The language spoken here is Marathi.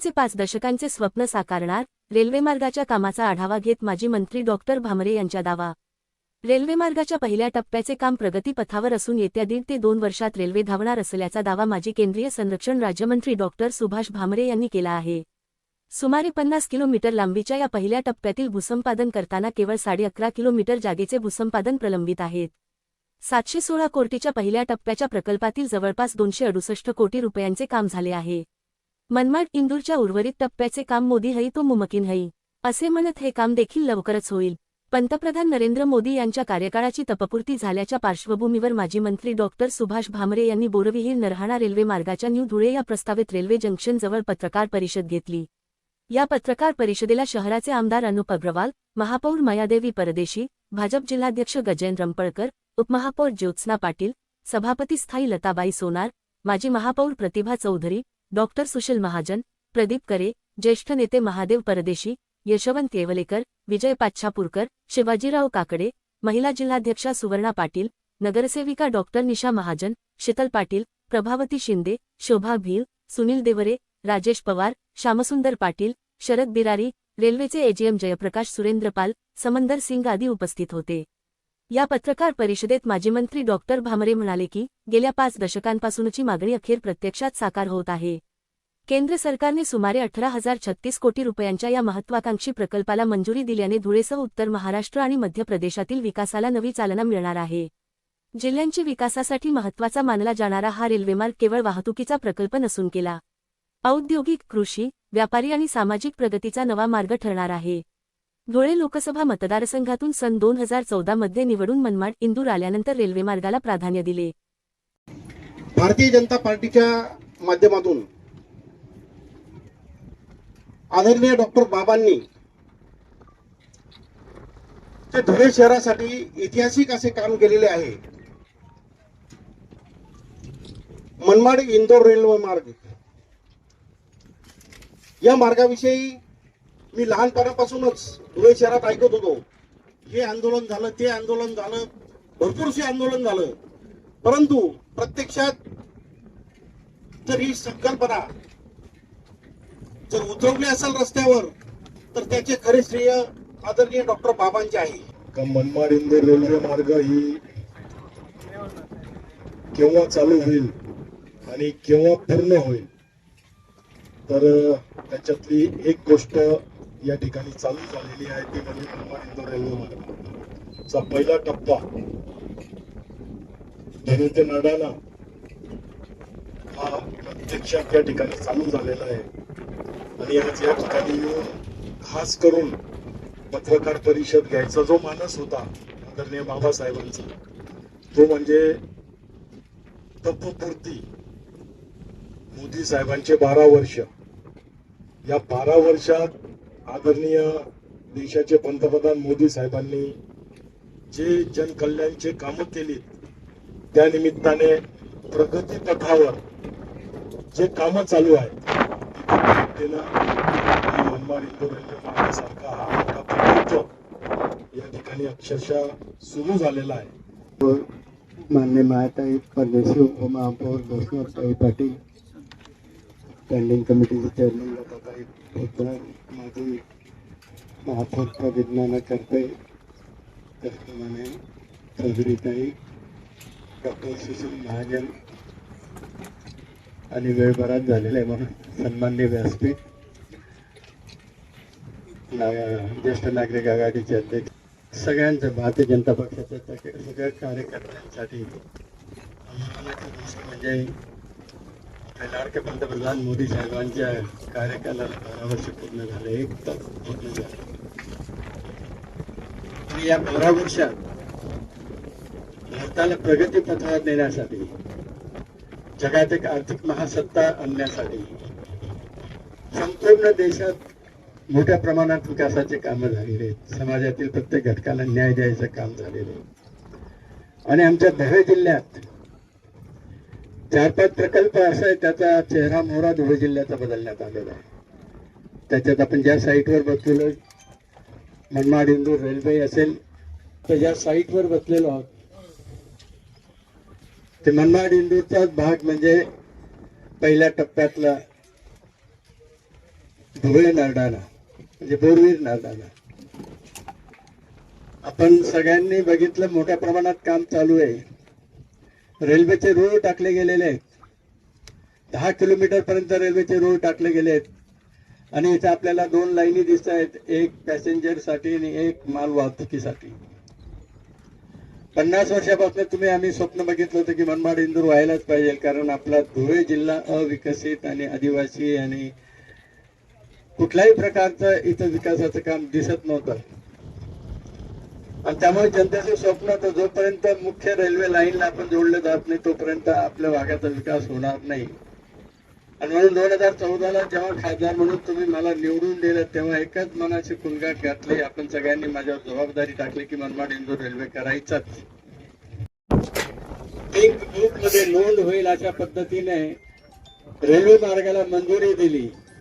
रेल्वेचे 5 दशकांचे स्वप्न साकारणार, रेल्वेमार्गाच्या कामाचा आढावा घेत माजी मंत्री डॉक्टर भामरे यांचा दावा. रेल्वेमार्गाच्या पहिल्या टप्प्याचे काम प्रगतीपथावर असून येत्या 1.5 ते 2 वर्षात रेल्वे धावणार असल्याचा दावा माजी केंद्रीय संरक्षण राज्यमंत्री डॉक्टर सुभाष भामरे यांनी केला आहे. सुमारे 50 किलोमीटर लांबीच्या या पहिल्या टप्प्यातील भूसंपादन करताना केवळ 11.5 किलोमीटर जागेचे भूसंपादन प्रलंबित आहेत. 716 कोटीच्या पहिल्या टप्प्याच्या प्रकल्पातील जवळपास 268 कोटी रुपयांचे काम झाले आहे. मनमाड इंदूरच्या उर्वरित टप्प्याचे काम मोदी हई तो मुमकिन हई असे म्हणत हे काम देखील लवकरच होईल. पंतप्रधान नरेंद्र मोदी यांच्या कार्यकाळाची तपपूर्ती झाल्याच्या पार्श्वभूमीवर माजी मंत्री डॉक्टर सुभाष भामरे यांनी बोरविहीर नरहाणा रेल्वे मार्गाच्या न्यू धुळे या प्रस्तावित रेल्वे जंक्शनजवळ पत्रकार परिषद घेतली. या पत्रकार परिषदेला शहराचे आमदार अनुप अग्रवाल, महापौर मायादेवी परदेशी, भाजप जिल्हाध्यक्ष गजेंद्र रंपळकर, उपमहापौर ज्योत्स्ना पाटील, सभापती स्थायी लताबाई सोनार, माजी महापौर प्रतिभा चौधरी, डॉक्टर सुशील महाजन, प्रदीप करे, ज्येष्ठ नेते महादेव परदेशी, यशवंत येवलेकर, विजय पाच्छापूरकर, शिवाजीराव काकडे, महिला जिल्हाध्यक्षा सुवर्णा पाटील, नगरसेविका डॉक्टर निशा महाजन, शीतल पाटील, प्रभावती शिंदे, शोभा भील, सुनील देवरे, राजेश पवार, श्यामसुंदर पाटील, शरद बिरारी, रेल्वेचे एजीएम जयप्रकाश सुरेंद्रपाल, समंदर सिंग आदी उपस्थित होते. या पत्रकार परिषदेत माजी मंत्री डॉक्टर भामरे म्हणाले की गेल्या 5 दशकांपासूनची मागणी अखेर प्रत्यक्षात साकार होत आहे. केंद्र सरकारने सुमारे 18,036 कोटी रुपयांच्या या महत्त्वाकांक्षी प्रकल्पाला मंजुरी दिल्याने धुळेसह उत्तर महाराष्ट्र आणि मध्य प्रदेशातील विकासाला नवी चालना मिळणार आहे. जिल्ह्यांच्या विकासासाठी महत्त्वाचा मानला जाणारा हा रेल्वेमार्ग केवळ वाहतुकीचा प्रकल्प नसून केला औद्योगिक, कृषी, व्यापारी आणि सामाजिक प्रगतीचा नवा मार्ग ठरणार आहे. धुळे लोकसभा मतदारसंघातून सन 2014 मध्ये निवडून मनमाड इंदूर आल्यानंतर रेल्वेमार्गाला प्राधान्य दिले. भारतीय जनता पार्टीच्या माध्यमातून आदरणीय डॉक्टर बाबांनी ते धुळे शहरासाठी ऐतिहासिक असे काम केलेले आहे. मनमाड इंदोर रेल्वे मार्ग या मार्गाविषयी मी लहानपणापासूनच धुळे शहरात ऐकत होतो. हे आंदोलन झालं, ते आंदोलन झालं, भरपूरसे आंदोलन झालं, परंतु प्रत्यक्षात जर ही संकल्पना जर उतरवली असेल रस्त्यावर तर त्याचे खरे श्रेय आदरणीय डॉक्टर बाबांचे आहे. मनमाड इंदोर रेल्वे मार्ग ही केव्हा चालू होईल आणि केव्हा पूर्ण होईल तर त्याच्यातली एक गोष्ट या ठिकाणी चालू झालेली आहे ती म्हणजे मनमाड इंदोर रेल्वे मार्गाचा पहिला टप्पा धुळे ते नडाणा हा प्रत्यक्षात या ठिकाणी चालू झालेला आहे. आणि आज या ठिकाणी खास करून पत्रकार परिषद घ्यायचा जो मानस होता आदरणीय बाबासाहेबांचा तो म्हणजे तपपूर्ती. मोदी साहेबांचे 12 वर्ष, या 12 वर्षात आदरणीय देशाचे पंतप्रधान मोदी साहेबांनी जे जनकल्याणचे कामं केली त्या निमित्ताने प्रगती पथावर जे कामं चालू आहेत मनमाड इंदोर रेल्वे मार्गासारखा हा मोठा प्रकल्प या ठिकाणी अक्षरशः सुरू झालेला आहे. माननीय महाताई परदेशी, उपमहापौर ज्योत्स्नाताई पाटील, स्टँडिंग कमिटीचे चेअरमन लताताई सोनार, माजी महापौर प्रतिज्ञाना करते, त्याचप्रमाणे चौधरीताई, डॉक्टर सुशील महाजन आणि वेळ बराच झालेला आहे म्हणून सन्माननीय व्यासपीठ, ज्येष्ठ नागरिक आघाडीचे अध्यक्ष, सगळ्यांचं भारतीय जनता पक्षाच्या सगळ्या कार्यकर्त्यांसाठी अभिमानाची गोष्ट म्हणजे लाडके पंतप्रधान मोदी साहेबांच्या कार्यकालाला 12 वर्ष पूर्ण झाले, 1 तास पूर्ण झाले. आणि या 12 वर्षात भारताला प्रगती पथावर नेण्यासाठी, जगात एक आर्थिक महासत्ता आणण्यासाठी संपूर्ण देशात मोठ्या प्रमाणात विकासाचे कामं झालेले आहेत. समाजातील प्रत्येक घटकाला न्याय द्यायचं काम झालेलं आहे. आणि आमच्या धुळे जिल्ह्यात 4-5 प्रकल्प असा आहे त्याचा चेहरा मोहरा धुळे जिल्ह्याचा बदलण्यात आलेला आहे. त्याच्यात आपण ज्या साईटवर बसलेलो, मनमाड इंदूर रेल्वे असेल तर ज्या साईटवर बसलेलो आहोत ते मनमाड इंदूरचाच भाग म्हणजे पहिल्या टप्प्यातला धुळे नरडाणा म्हणजे बोरवीर नरडाणा. आपण सगळ्यांनी बघितलं मोठ्या प्रमाणात काम चालू आहे. रेल्वेचे रूळ टाकले गेलेले आहेत. 10 किलोमीटर पर्यंत रेल्वेचे रूळ टाकले गेले आहेत. आणि इथे आपल्याला 2 लाईनी दिसत आहेत, एक पॅसेंजर साठी आणि एक माल वाहतुकीसाठी. 50 वर्षापासून आम्ही स्वप्न बघितलं होतं की मनमाड इंदूर व्हायलाच पाहिजे, कारण आपला धुळे जिल्हा अविकसित आणि आदिवासी आणि कुठल्याही प्रकारचं इथं विकासाचं काम दिसत नव्हतं. आणि त्यामुळे जनतेचं स्वप्न होतं जोपर्यंत मुख्य रेल्वे लाईनला आपण जोडले जात नाही तोपर्यंत आपल्या भागाचा विकास होणार नाही. आणि म्हणून 2014ला जेव्हा खासदार म्हणून तुम्ही मला निवडून दिलं तेव्हा एकच मनाची कुणगाट घातली. आपण सगळ्यांनी माझ्यावर जबाबदारी टाकली की मनमाड इंदूर रेल्वे करायचाच. पिंक बुक मध्ये नोंद होईल अशा पद्धतीने रेल्वे मार्गाला मंजुरी दिली.